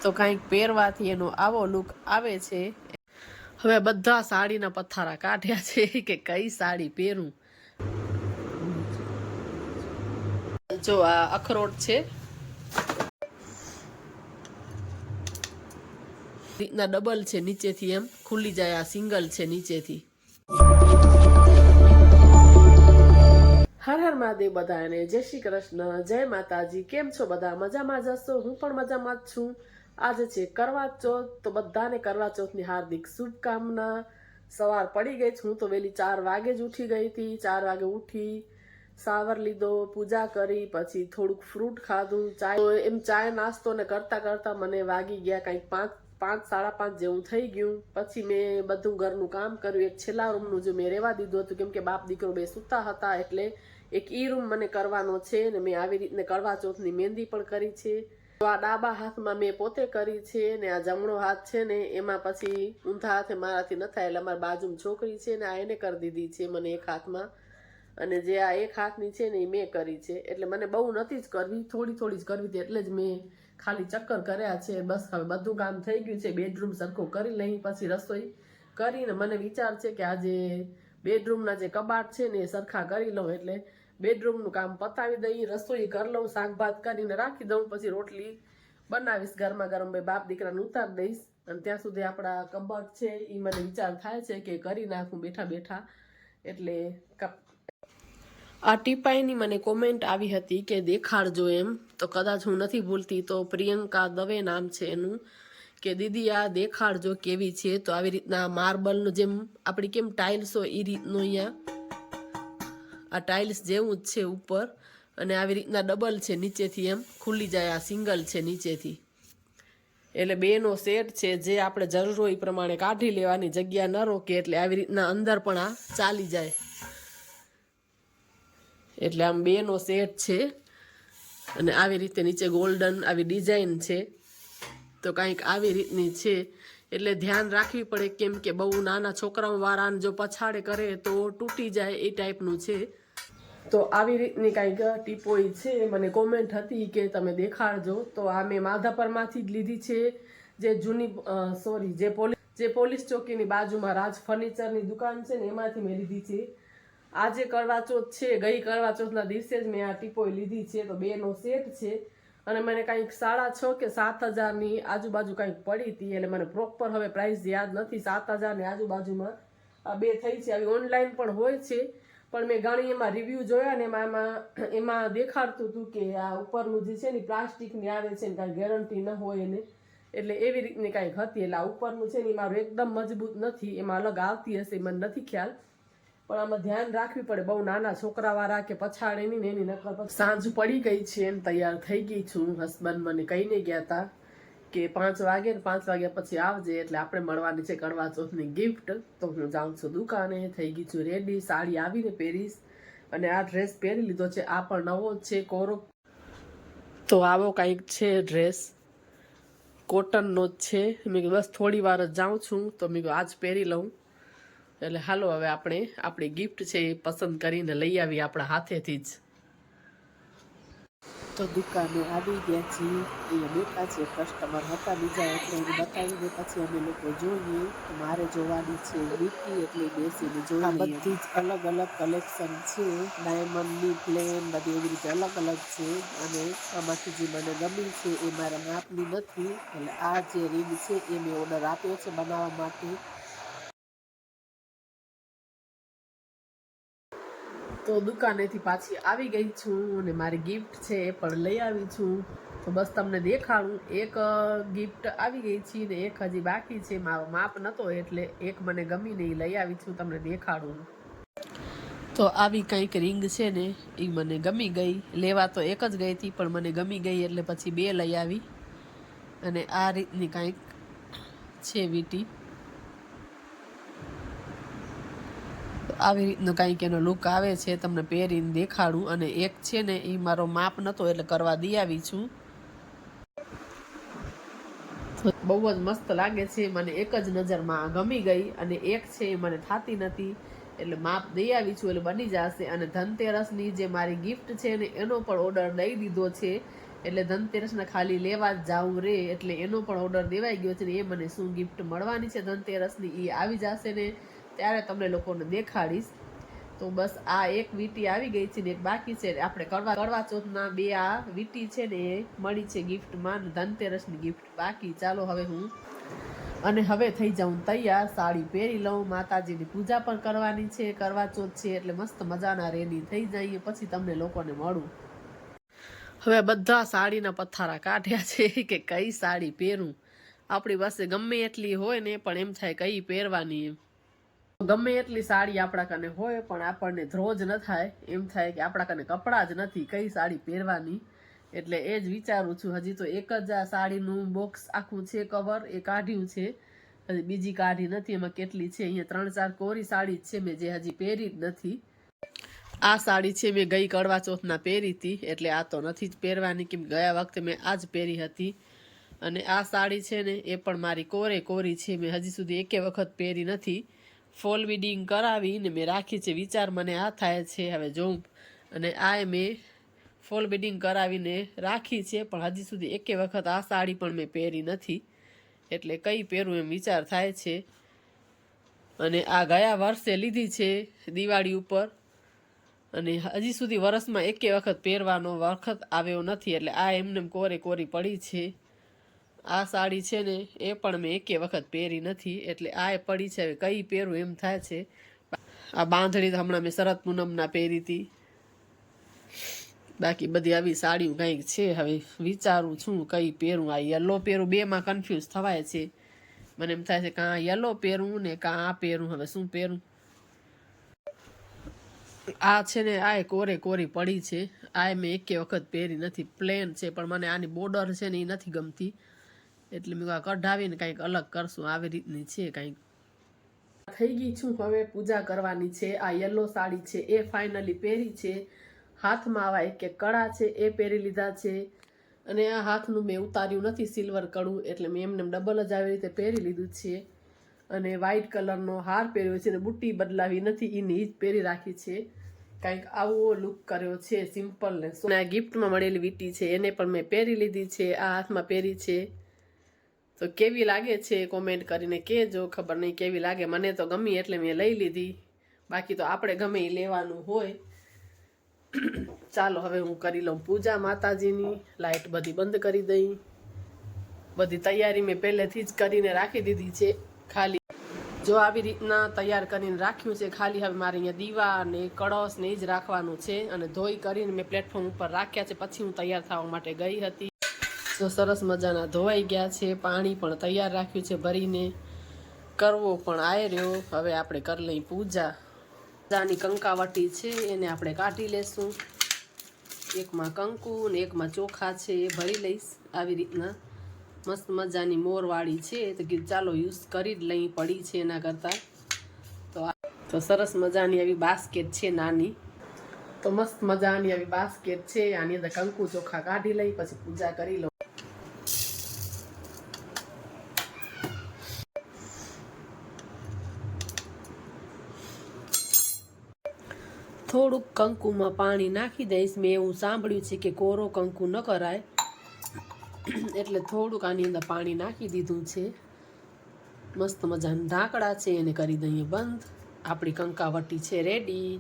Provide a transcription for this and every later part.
તો કંઈક પહેરવાથી એનો આવો લુક આવે છે। હવે બધા સાડીના પથારા કાઢ્યા છે કે કઈ સાડી પહેરું। જો આ અખરોટ છે, રીતના ડબલ છે, નીચેથી એમ ખુલી જાય, આ સિંગલ છે નીચેથી। હર હર મહાદેવ બધાને, જય શ્રી કૃષ્ણ, જય માતાજી। કેમ છો બધા? મજામાં જ હશો? હું પણ મજામાં જ છું। આજે છે કરવા ચોથ, તો બધાને કરવા ચોથની હાર્દિક શુભકામના। સવાર પડી ગઈ, હું તો વહેલી 4 વાગે જ ઉઠી ગઈ હતી। 4 વાગે ઉઠી, શાવર લીધો, પૂજા કરી, પછી થોડુંક ફ્રૂટ ખાધું, ચાય નાસ્તો ને કરતા કરતા મને વાગી ગયા કંઈક 5 સાડા 5 જેવું થઈ ગયું। પછી મેં બધું ઘરનું કામ કર્યું। એક છેલ્લા રૂમનું જો મેં રહેવા દીધું હતું, કેમ કે બાપ દીકરો બે સૂતા હતા, એટલે એક ઈ રૂમ મને કરવાનો છે ને મેં આવી રીતને કરવા ચોથની મહેંદી પણ કરી છે। તો આ ડાબા હાથમાં મેં પોતે કરી છે ને આ જમણો હાથ છે ને એમાં પછી ઊંધા હાથે મારાથી ન થાય, એટલે અમારી બાજુમાં છોકરી છે ને આ એને કરી દીધી છે મને એક હાથમાં, અને જે આ એક હાથની છે ને એ મેં કરી છે। એટલે મને બહુ નથી જ કરવી, થોડી થોડી જ કરવી હતી, એટલે જ મેં ખાલી ચક્કર કર્યા છે। બસ હવે બધું કામ થઈ ગયું છે। બેડરૂમ સરખો કરી લઈ, પછી રસોઈ કરીને મને વિચાર છે કે આજે બેડરૂમના જે કબાટ છે ને એ સરખા કરી લઉં, એટલે બેડરૂમનું કામ પતાવી દઈ, રસોઈ કરી લઉં, શાક ભાત કરીને રાખી દઉં, પછી રોટલી બનાવીશ ગરમા ગરમ, બે બાપ દીકરાને ઉતાર દઈશ। અને ત્યાં સુધી આપણા કબાટ છે એ મને વિચાર થાય છે કે કરી નાખું બેઠા બેઠા। એટલે આ ટીપાઈની મને કોમેન્ટ આવી હતી કે દેખાડજો એમ, તો કદાચ હું નથી ભૂલતી તો પ્રિયંકા દવે નામ છે એનું, કે દીદી આ દેખાડજો કેવી છે। તો આવી રીતના માર્બલનું જેમ આપણી કેમ ટાઇલ્સ હોય એ રીતનું અહીંયા આ ટાઇલ્સ જેવું જ છે ઉપર, અને આવી રીતના ડબલ છે, નીચેથી એમ ખુલી જાય, આ સિંગલ છે નીચેથી। એટલે બેનો સેટ છે, જે આપણે જરૂર હોય એ પ્રમાણે કાઢી લેવાની, જગ્યા ન રોકે, એટલે આવી રીતના અંદર પણ આ ચાલી જાય। એટલે આમ બેનો સેટ છે, અને આવી રીતે નીચે ગોલ્ડન આવી ડિઝાઇન છે। તો કંઈક આવી રીતની છે, એટલે ધ્યાન રાખવી પડે, કેમ કે બહુ નાના છોકરાઓ વાળાને જો પછાડે કરે તો તૂટી જાય એ ટાઈપનું છે। તો આવી રીતની કંઈક ટીપોઈ છે। મને કોમેન્ટ હતી કે તમે દેખાડજો, તો આ મેં માધાપરમાંથી જ લીધી છે, જે જૂની જે પોલીસ ચોકીની બાજુમાં રાજ ફર્નિચરની દુકાન છે ને એમાંથી મેં લીધી છે। આજે કરવા ચોથ છે, ગઈ કરવા ચોથના દિવસે જ મેં આ ટીપોઈ લીધી છે। તો બેનો સેટ છે, અને મને કંઈક 6.5 કે 7,000ની આજુબાજુ કંઈક પડી હતી, એટલે મને પ્રોપર હવે પ્રાઇસ યાદ નથી। 7,000ની આજુબાજુમાં આ બે થઈ છે। આવી ઓનલાઈન પણ હોય છે, પણ મેં ઘણી એમાં રિવ્યૂ જોયા ને એમાં દેખાડતું હતું કે આ ઉપરનું જે છે ને પ્લાસ્ટિકની આવે છે ને કાંઈ ગેરંટી ન હોય એને, એટલે એવી રીતની કાંઈક હતી। એટલે આ ઉપરનું છે ને મારું એકદમ મજબૂત નથી, એમાં અલગ આવતી હશે, મને નથી ખ્યાલ, પણ આમાં ધ્યાન રાખવી પડે, બહુ નાના છોકરાવાળા કે પછાડે નહીં ને એની નકર। સાંજ પડી ગઈ છે ને તૈયાર થઈ ગઈ છું। હસબન્ડ મને કહીને ગયા હતા કે 5 વાગે ને 5 વાગ્યા પછી આવજે, એટલે આપણે મળવાની છે કરવા ચોથની ગિફ્ટ। તો હું જાઉં છું દુકાને, થઈ ગઈ છું રેડી, સાડી આવીને પહેરીશ, અને આ ડ્રેસ પહેરી લીધો છે, આ પણ નવો જ છે, કોરો। તો આવો કંઈક છે ડ્રેસ, કોટનનો જ છે। મેં બસ થોડી વાર જ જાઉં છું, તો મેં આજ પહેરી લઉં। એટલે હાલો હવે આપણે આપણી ગિફ્ટ છે એ પસંદ કરીને લઈ આવીએ આપણા હાથેથી જ। તો દુકાને આવી ગયા છીએ, અહીંયા બેઠા છે, કસ્ટમર હતા બીજા, એટલે એને બતાવીને પછી અમે લોકો જોઈએ। તો મારે જોવાની છે વીટી, એટલે બેસીને જોઈએ। બધી જ અલગ અલગ કલેક્શન છે, ડાયમંડની પ્લેન બધી એવી રીતે અલગ અલગ છે, અને આમાંથી જે મને ગમી છે એ મારા માપની નથી, એટલે આ જે રિંગ છે એ મેં ઓર્ડર આપ્યો છે બનાવવા માટે। તો દુકાનેથી પાછી આવી ગઈ છું, અને મારી ગિફ્ટ છે એ પણ લઈ આવી છું। તો બસ તમને દેખાડું, એક ગિફ્ટ આવી ગઈ છે ને એક હજી બાકી છે, મારો માપ નહોતો એટલે એક મને ગમીને એ લઈ આવી છું, તમને દેખાડું। તો આવી કંઈક રિંગ છે ને એ મને ગમી ગઈ, લેવા તો એક જ ગઈ હતી પણ મને ગમી ગઈ એટલે પછી 2 લઈ આવી। અને આ રીતની કંઈક છે વીટી, આવી રીતનું કંઈક એનો લુક આવે છે, તમને પહેરીને દેખાડું। અને એક છે ને એ મારો માપ નહોતો એટલે કરવા દઈ આવી છું। બહુ જ મસ્ત લાગે છે, મને એક જ નજરમાં ગમી ગઈ, અને એક છે એ મને થાતી નથી, એટલે માપ દઈ આવી છું, એટલે બની જશે। અને ધનતેરસની જે મારી ગિફ્ટ છે ને એનો પણ ઓર્ડર દઈ દીધો છે, એટલે ધનતેરસના ખાલી લેવા જ જાવું રે, એટલે એનો પણ ઓર્ડર દેવાઈ ગયો છે ને એ મને શું ગિફ્ટ મળવાની છે ધનતેરસની એ આવી જશે ને ત્યારે તમને લોકોને દેખાડીશ. તો બસ આ એક વીંટી આવી ગઈ છે ને એક બાકી છે. આપણે કરવા ચોથના 2 આ વીંટી છે ને એ મળી છે ગિફ્ટમાં, ધનતેરસની ગિફ્ટ બાકી. ચાલો હવે થઈ જાઉં તૈયાર, સાડી પહેરી લઉં, માતાજીની પૂજા પણ કરવાની છે, કરવા ચોથ છે એટલે મસ્ત મજાના રેડી થઈ જઈએ, પછી તમને લોકોને મળું. હવે બધા સાડીના પથારા કાઢ્યા છે કે કઈ સાડી પહેરું. આપણી પાસે ગમે એટલી હોય ને પણ એમ થાય કઈ પહેરવાની એમ. ગમે એટલી સાડી આપણા કને હોય પણ આપણને ધ્રોજ ન થાય, એમ થાય કે આપણા કને કપડાં જ નથી કઈ સાડી પહેરવાની. એટલે એ જ વિચારું છું. હજી તો એક જ આ સાડીનું બોક્સ આખું છે, કવર એ કાઢ્યું છે, હજી બીજી કાઢી નથી. એમાં કેટલી છે, અહીંયા 3-4 કોરી સાડી છે મેં જે હજી પહેરી જ નથી. આ સાડી છે મેં ગઈ કડવા ચોથના પહેરી હતી, એટલે આ તો નથી જ પહેરવાની કેમ ગયા વખતે મેં આ જ પહેરી હતી. અને આ સાડી છે ને એ પણ મારી કોરી છે, મેં હજી સુધી એકે વખત પહેરી નથી. ફોલ બીડિંગ કરાવીને મેં રાખી છે, વિચાર મને આ થાય છે હવે જોઉં. અને આ મેં ફોલ બીડિંગ કરાવીને રાખી છે પણ હજી સુધી એકે વખત આ સાડી પણ મેં પહેરી નથી, એટલે કઈ પહેરું એમ વિચાર થાય છે. અને આ ગયા વર્ષે લીધી છે દિવાળી ઉપર, અને હજી સુધી વરસમાં એકે વખત પહેરવાનો વખત આવ્યો નથી, એટલે આ એમને કોરી પડી છે. આ સાડી છે ને એ પણ મેં એકે વખત પહેરી નથી, એટલે આ પડી છે. હવે કઈ પહેરું એમ થાય છે. આ બાંધણી હમણાં મેં શરદ પૂનમના પહેરી હતી, બાકી બધી આવી સાડીઓ કંઈક છે. હવે વિચારું છું કઈ પહેરું. આ યલો પહેરું, બેમાં કન્ફ્યુઝ થવાય છે. મને એમ થાય છે કાં યલો પહેરું ને કાં આ પહેરું, હવે શું પહેરું. આ છે ને આ કોરી પડી છે, આ મેં એકે વખત પહેરી નથી. પ્લેન છે પણ મને આની બોર્ડર છે ને એ નથી ગમતી, એટલે મેં કઢાવીને કંઈક અલગ કરશું. આવી રીતની છે કંઈક. થઈ ગઈ છું, હવે પૂજા કરવાની છે. આ યલો સાડી છે એ ફાઇનલી પહેરી છે. હાથમાં આવા એક કડા છે એ પહેરી લીધા છે, અને આ હાથનું મેં ઉતાર્યું નથી સિલ્વર કડું, એટલે મેં એમને ડબલ જ આવી રીતે પહેરી લીધું છે. અને વ્હાઈટ કલરનો હાર પહેર્યો છે ને બુટ્ટી બદલાવી નથી, એની જ પહેરી રાખી છે. કંઈક આવો લુક કર્યો છે સિમ્પલ ને. આ ગિફ્ટમાં મળેલી વીંટી છે એને પણ મેં પહેરી લીધી છે, આ હાથમાં પહેરી છે. તો કેવી લાગે છે કોમેન્ટ કરીને કહેજો. ખબર નહીં કેવી લાગે, મને તો ગમી એટલે મેં લઈ લીધી, બાકી તો આપણે ગમે એ લેવાનું હોય. ચાલો હવે હું કરી લઉં પૂજા માતાજીની. લાઇટ બધી બંધ કરી દઈ. બધી તૈયારી મેં પહેલેથી જ કરીને રાખી દીધી છે. ખાલી જો આવી રીતના તૈયાર કરીને રાખ્યું છે, ખાલી હવે મારે અહીંયા દીવા ને કળશ ને એ જ રાખવાનું છે. અને ધોઈ કરીને મેં પ્લેટફોર્મ ઉપર રાખ્યા છે, પછી હું તૈયાર થવા માટે ગઈ હતી. તો સરસ મજાના ધોવાઈ ગયા છે. પાણી પણ તૈયાર રાખ્યું છે ભરીને, કરવો પણ આય રહ્યો. હવે આપણે કરી લઈ પૂજા. પૂજાની કંકાવટી છે એને આપણે કાઢી લેશું. એકમાં કંકુ ને એકમાં ચોખા છે એ ભરી લઈશ. આવી રીતના મસ્ત મજાની મોરવાળી છે, તો કીધું ચાલો યુઝ કરી જ લઈ, પડી છે એના કરતાં. તો સરસ મજાની આવી બાસ્કેટ છે નાની, તો મસ્ત મજાની આવી બાસ્કેટ છે. આની અંદર કંકુ ચોખા કાઢી લઈ, પછી પૂજા કરી લઉં. થોડુંક કંકુમાં પાણી નાખી દઈશ. મેં એવું સાંભળ્યું છે કે કોરો કંકુ ન કરાય, એટલે થોડુંક આની અંદર પાણી નાખી દીધું છે. મસ્ત મજાના ઢાંકડા છે એને કરી દઈએ બંધ. આપણી કંકાવટી છે રેડી.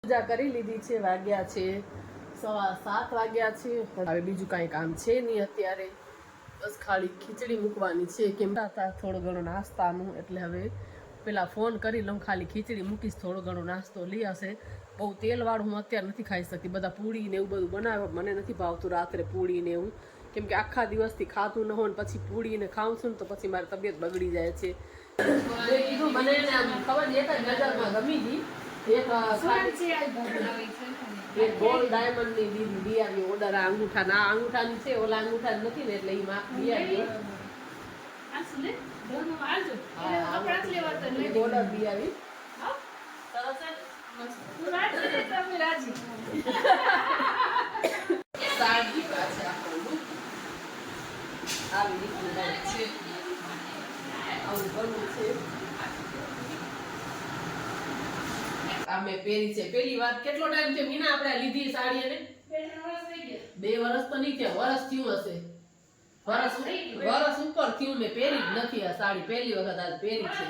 પૂજા કરી લીધી છે, વાગ્યા છે 7:15 વાગ્યા છે. હવે બીજું કાંઈ કામ છે નહીં અત્યારે, બસ ખાલી ખીચડી મૂકવાની છે. કેમ થોડો ઘણો નાસ્તાનું, એટલે હવે પેલા ફોન કરી લઉં. ખાલી ખીચડી મૂકીશ, થોડો ઘણો નાસ્તો લઈ આવશે. બહુ તેલવાળું હું અત્યારે નથી ખાઈ શકતી. બધા પૂડી ને એવું બધું બનાવે, મને નથી ભાવતું રાત્રે પૂડી ને એવું, કેમ કે આખા દિવસથી ખાતું ન હોય ને પછી પૂડી ને ખાઉં છું ને તો પછી મારી તબિયત બગડી જાય છે. મને ખબર એક જ નજરમાં ગમી ગઈ. એક ગોલ્ડ ડાયમંડ ની દીદી દી આવી ઓર્ડર. આ અંગૂઠાની છે, ઓલા અંગૂઠા નથી ને એટલે એ માપ દી આવી ઓર્ડર દી આવી. સરસ છે તું રાજી ને તમે રાજી સાડી પાછા આપણું આવી રીતનું છે આવું કરવું છે આ મેં પહેરી છે પહેલી વાર કેટલો ટાઈમ છે મીના આપણે લીધી સાડી અને 2 વર્ષ તો નહીં થયા વર્ષ થયું હશે વર્ષ ઉપર થયું મેં પહેરી જ નથી આ સાડી પહેલી વખત આજ પહેરી છે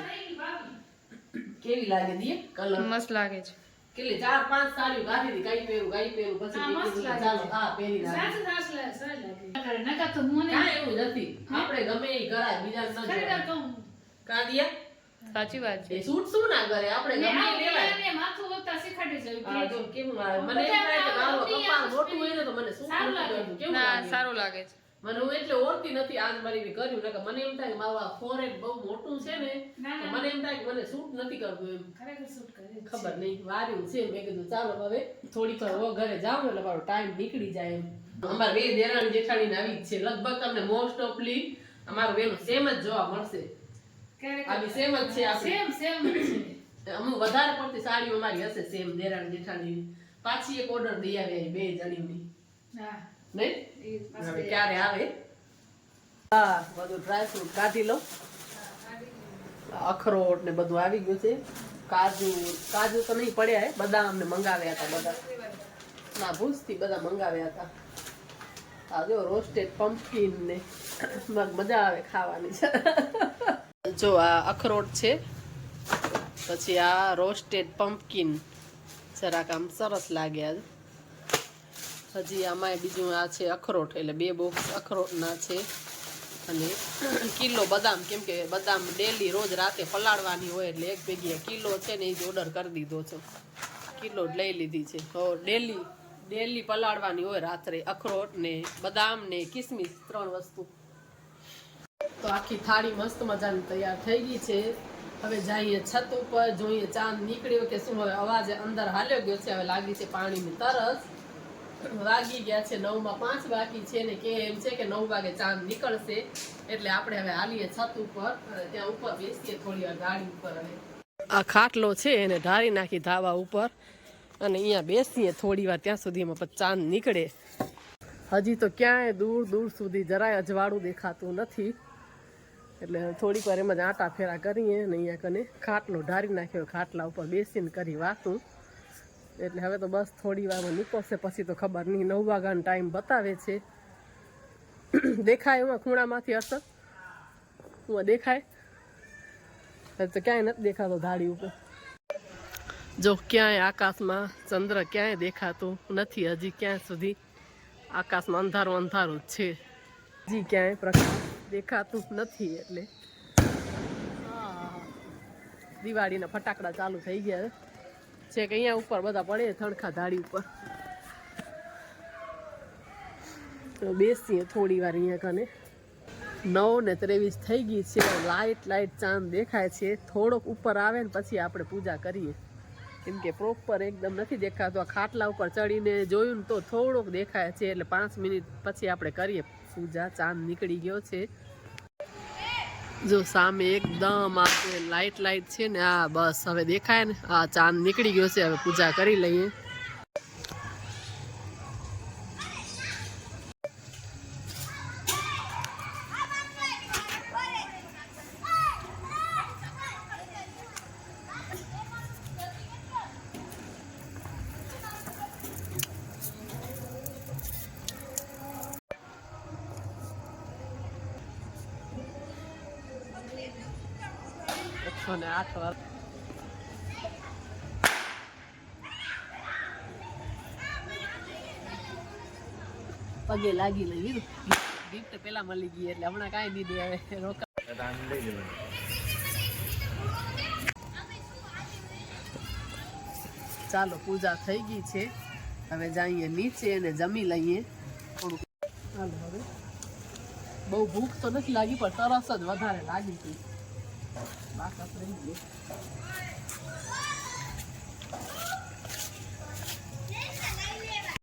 કેવી લાગે દીએ કલર મસ્ત લાગે છે કેટલી 4-5 સાડીઓ ગાધી હતી કઈ પહેરું પછી ચાલો હા પહેરી નાખી નકા તો મને કાંઈ એવું નથી આપણે ગમે એ કરાય બીજા ન ખરેખર કહું કાઢિયા સાચી વાત છે એ સૂટ શું ના કરે આપણે ગમે એ લેવાય ને માથું હોતા શીખવાડી છે હા જો કેવું આવે મને એમ થાય કે મારો કપાળ મોટું હોય ને તો મને સૂટ સારું નથી લાગે. કરતું કેવું ના લાગે સારું લાગે છે મને હું એટલે ઓળતી નથી આજ મારી બી કર્યું નકર મને એમ થાય કે મારું આ ફોરેહેડ બહુ મોટું છે ને ના, તો મને એમ થાય કે મને સૂટ નથી કરતું એમ ખરેખર સૂટ કરે છે. ખબર નહીં વાર્યું છે મેં કીધું ચાલો હવે થોડીક વાર ઘરે જાઉં એટલે મારો ટાઈમ નીકળી જાય એમ અમારા બે દેરાણી જેઠાણી આવી જ છે લગભગ તમને મોસ્ટ ઓફલી અમારું બેનું સેમ જ જોવા મળશે આ બી સેમ જ છે આપણી સેમ છે અમુક વધારે પડતી સાડીઓ અમારી હશે સેમ દેરાણી જેઠાણી પાછી એક ઓર્ડર દઈ આવે બે જણીની હા નહીં એ હવે ક્યારે આવે હા બધું ડ્રાય ફ્રૂટ કાઢી લો અખરોટ ને બધું આવી ગયું છે કાજુ તો નહીં પડ્યા હે બદામ ને મંગાવ્યા હતા બધા ના ભૂસથી બધા મંગાવ્યા હતા આ જો રોસ્ટેડ પમ્પકિન ને મજા આવે ખાવાની છે જો આ અખરોટ છે પછી આ રોસ્ટેડ પમ્પકિન જરાક આમ સરસ લાગ્યા હજી આમાં બીજું આ છે અખરોટ એટલે 2 બોક્સ અખરોટના છે અને કિલો બદામ કેમ કે બદામ ડેલી રોજ રાતે પલાળવાની હોય એટલે એક ભેગી કિલો છે ને એ જ ઓર્ડર કરી દીધો છે કિલો જ લઈ લીધી છે તો ડેલી પલાળવાની હોય રાત્રે અખરોટ ને બદામ ને કિસમિસ 3 વસ્તુ તો આખી થાળી મસ્ત મજાની તૈયાર થઈ ગઈ છે હવે જઈએ છત ઉપર જોઈએ ચાંદ નીકળ્યો કે શું હવે અવાજ અંદર હાલ્યો ગયો છે હવે લાગી છે પાણીની તરસ વાગી ગયા છે 9:05 બાકી છે ને કે એમ છે કે 9 વાગે ચાંદ નીકળશે એટલે આપણે હવે હાલીએ છત ઉપર અને ત્યાં ઉપર બેસીએ થોડી વાર ગાડી ઉપર હવે આ ખાટલો છે એને ઢારી નાખી ધાબા ઉપર અને અહીંયા બેસીએ થોડી વાર ત્યાં સુધીમાં પછી ચાંદ નીકળે હજી તો ક્યાંય દૂર દૂર સુધી જરાય અજવાળું દેખાતું નથી એટલે થોડીક વાર એમ જ આટા ફેરા કરીએ ને અહીંયા કને ખાટલો ઢારી નાખ્યો ખાટલા ઉપર બેસીને કરી વાતું એટલે હવે તો બસ થોડી વારમાં નીકળશે પછી તો ખબર નહીં 9 વાગ્યાનો ટાઈમ બતાવે છે દેખાય એમાં ખૂણામાંથી અસર હું દેખાય તો ક્યાંય નથી દેખાતો ધાડી ઉપર જો ક્યાંય આકાશમાં ચંદ્ર ક્યાંય દેખાતું નથી હજી ક્યાં સુધી આકાશમાં અંધારું અંધારું જ છે હજી ક્યાંય પ્રકાશ દેખાતું નથી એટલે દિવાળીના ફટાકડા ચાલુ થઈ ગયા છે કે અહીંયા ઉપર બધા પડે થડખા ધાડી ઉપર તો બેસીએ થોડી વાર અહીંયા કને 9:23 થઈ ગઈ છે લાઈટ ચાંદ દેખાય છે થોડોક ઉપર આવે ને પછી આપણે પૂજા કરીએ કેમ કે પ્રોપર એકદમ નથી દેખાતો આ ખાટલા ઉપર ચડીને જોયું ને તો થોડોક દેખાય છે એટલે 5 મિનિટ પછી આપણે કરીએ પૂજા ચાંદ નીકળી ગયો છે જો સામે એકદમ આ લાઈટ છે ને આ બસ હવે દેખાય ને આ ચાંદ નીકળી ગયો છે હવે પૂજા કરી લઈએ અને 8 વાર પગે લાગી લઈ ગિફ્ટ પેલા મળી ગઈ એટલે હમણાં કાંઈ નહીં દે હવે રોકા ચાલો પૂજા થઈ ગઈ છે હવે જઈએ નીચે અને જમી લઈએ થોડુંક ચાલો હવે બહુ ભૂખ તો નથી લાગી પણ તરસ જ વધારે લાગી હતી બાકસ રહી ગઈ